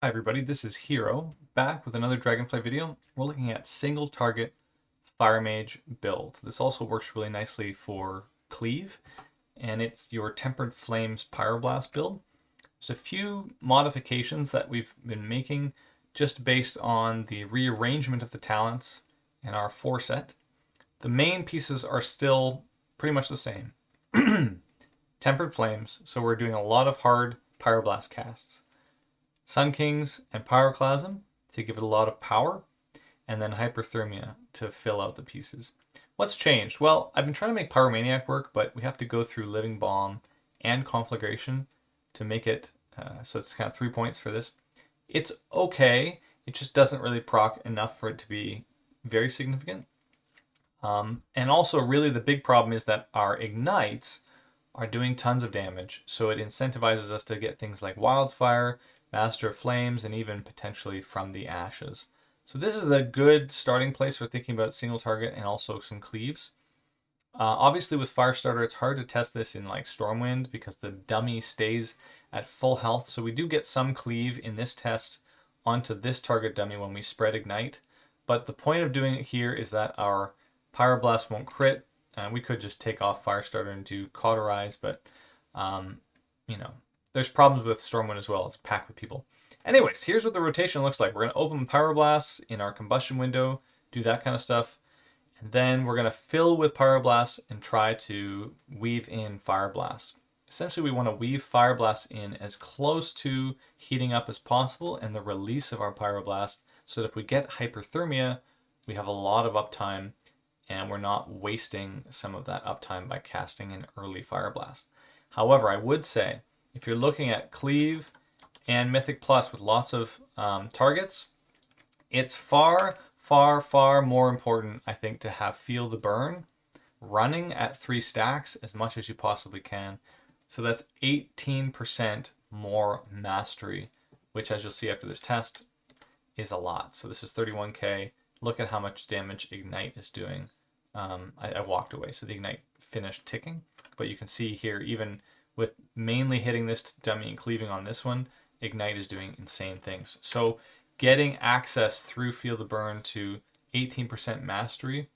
Hi everybody, this is Hero, back with another Dragonflight video. We're looking at single target Fire Mage build. This also works really nicely for Cleave, and it's your Tempered Flames Pyroblast build. There's a few modifications that we've been making just based on the rearrangement of the talents in our 4 set. The main pieces are still pretty much the same. Tempered Flames, so we're doing a lot of hard Pyroblast casts. Sun Kings and Pyroclasm to give it a lot of power, and then Hyperthermia to fill out the pieces. What's changed? Well, I've been trying to make Pyromaniac work, but we have to go through Living Bomb and Conflagration to make it, so it's kind of 3 points for this. It's okay, it just doesn't really proc enough for it to be very significant. And also, really, the big problem is that our Ignites are doing tons of damage, so it incentivizes us to get things like Wildfire, Master of Flames, and even potentially From the Ashes. So this is a good starting place for thinking about single target and also some cleaves. Obviously with Firestarter, it's hard to test this in like Stormwind because the dummy stays at full health. So we do get some cleave in this test onto this target dummy when we spread Ignite. But the point of doing it here is that our Pyroblast won't crit. We could just take off Firestarter and do Cauterize, but you know, there's problems with Stormwind as well. It's packed with people. Anyways, here's what the rotation looks like. We're going to open Pyroblasts in our combustion window, do that kind of stuff. And then we're going to fill with Pyroblasts and try to weave in Fireblasts. Essentially, we want to weave Fireblasts in as close to heating up as possible and the release of our Pyroblast so that if we get Hyperthermia, we have a lot of uptime and we're not wasting some of that uptime by casting an early Fireblast. However, I would say, if you're looking at Cleave and Mythic Plus with lots of targets, it's far, far, far more important, I think, to have Feel the Burn running at 3 stacks as much as you possibly can. So that's 18% more mastery, which, as you'll see after this test, is a lot. So this is 31k. Look at how much damage Ignite is doing. I walked away, so the Ignite finished ticking. But you can see here, even with mainly hitting this dummy and cleaving on this one, Ignite is doing insane things. So getting access through Feel the Burn to 18% mastery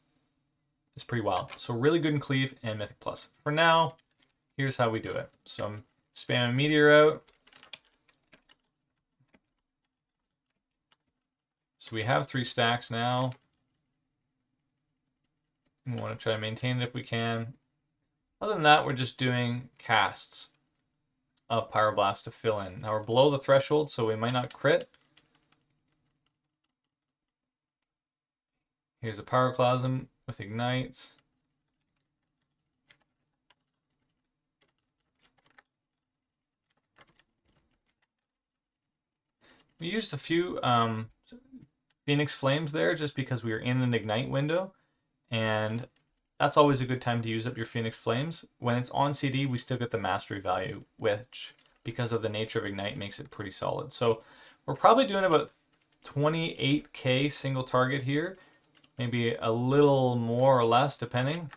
is pretty wild. So really good in Cleave and Mythic Plus. For now, here's how we do it. So I'm spamming Meteor out. So we have 3 stacks now. We want to try to maintain it if we can. Other than that, we're just doing casts of Pyroblast to fill in. Now we're below the threshold, so we might not crit. Here's a Pyroclasm with Ignites. We used a few Phoenix Flames there just because we were in an Ignite window, and that's always a good time to use up your Phoenix Flames. When it's on CD, we still get the mastery value, which, because of the nature of Ignite, makes it pretty solid. So we're probably doing about 28k single target here. Maybe a little more or less, depending.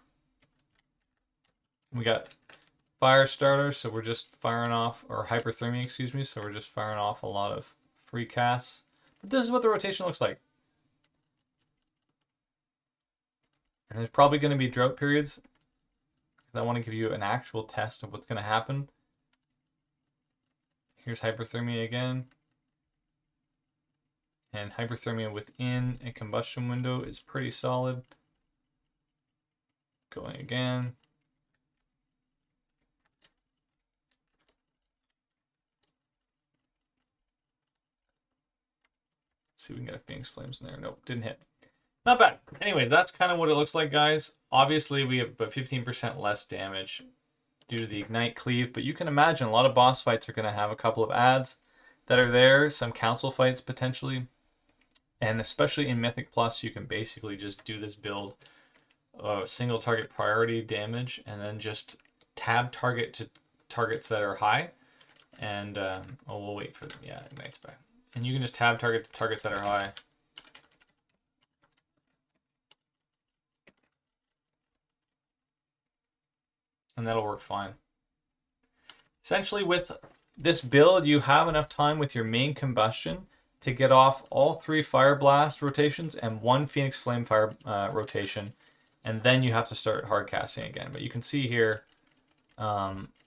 We got Firestarter, so we're just firing off, or Hyperthermia, excuse me, so we're just firing off a lot of free casts. But this is what the rotation looks like. And there's probably going to be drought periods, because I want to give you an actual test of what's going to happen. Here's Hyperthermia again. And Hyperthermia within a combustion window is pretty solid. Going again. See if we can get a Phoenix Flames in there. Nope, didn't hit. Not bad. Anyways, that's kind of what it looks like, guys. Obviously, we have about 15% less damage due to the Ignite Cleave, but you can imagine a lot of boss fights are going to have a couple of adds that are there, some council fights potentially, and especially in Mythic Plus, you can basically just do this build of single target priority damage and then just tab target to targets that are high, and we'll wait for them. Yeah, Ignite's back. And you can just tab target to targets that are high. And that'll work fine. Essentially, with this build, you have enough time with your main combustion to get off all 3 Fire Blast rotations and 1 Phoenix Flame Fire rotation, and then you have to start hard casting again. But you can see here,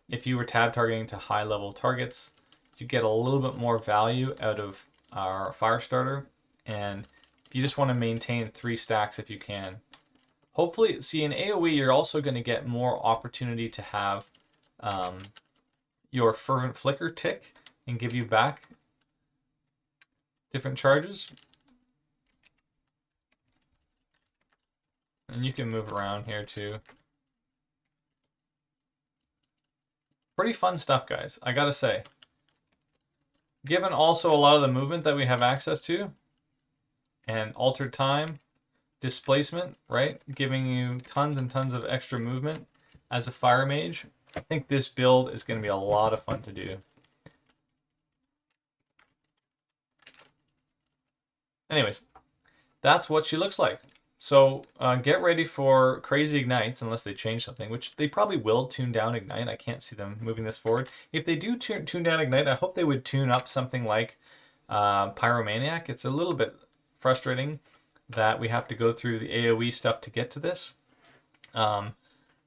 if you were tab targeting to high level targets, you get a little bit more value out of our fire starter, and if you just want to maintain 3 stacks if you can. Hopefully, see, in AoE, you're also going to get more opportunity to have your Fervent Flicker tick and give you back different charges. And you can move around here too. Pretty fun stuff, guys, I gotta say. Given also a lot of the movement that we have access to, and altered time, displacement, right? Giving you tons and tons of extra movement as a Fire Mage. I think this build is going to be a lot of fun to do. Anyways, that's what she looks like. So get ready for crazy ignites, unless they change something, which they probably will tune down ignite. I can't see them moving this forward. If they do tune down ignite, I hope they would tune up something like Pyromaniac. It's a little bit frustrating that we have to go through the AoE stuff to get to this.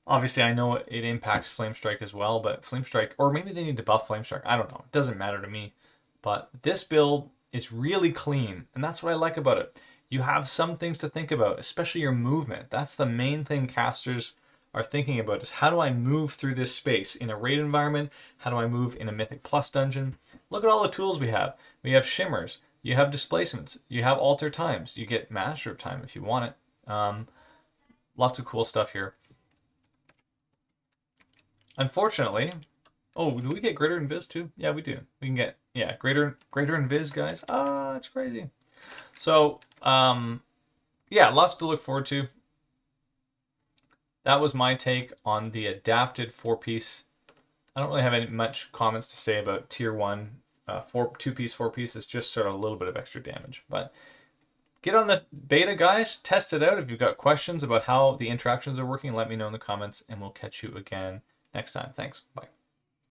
Obviously, I know it impacts Flame Strike as well, but Flame Strike, or maybe they need to buff Flame Strike. I don't know. It doesn't matter to me. But this build is really clean, and that's what I like about it. You have some things to think about, especially your movement. That's the main thing casters are thinking about, is how do I move through this space in a raid environment? How do I move in a Mythic Plus dungeon? Look at all the tools we have. We have shimmers. You have displacements. You have alter times. You get master of time if you want it. Lots of cool stuff here. Unfortunately, oh, do we get greater invis too? Yeah, we do. We can get, yeah, greater invis, guys. Ah, that's crazy. So, yeah, lots to look forward to. That was my take on the adapted 4-piece. I don't really have any much comments to say about tier 1 2-piece, 4-piece. It's just sort of a little bit of extra damage. But get on the beta, guys. Test it out. If you've got questions about how the interactions are working, let me know in the comments, and we'll catch you again next time. Thanks. Bye.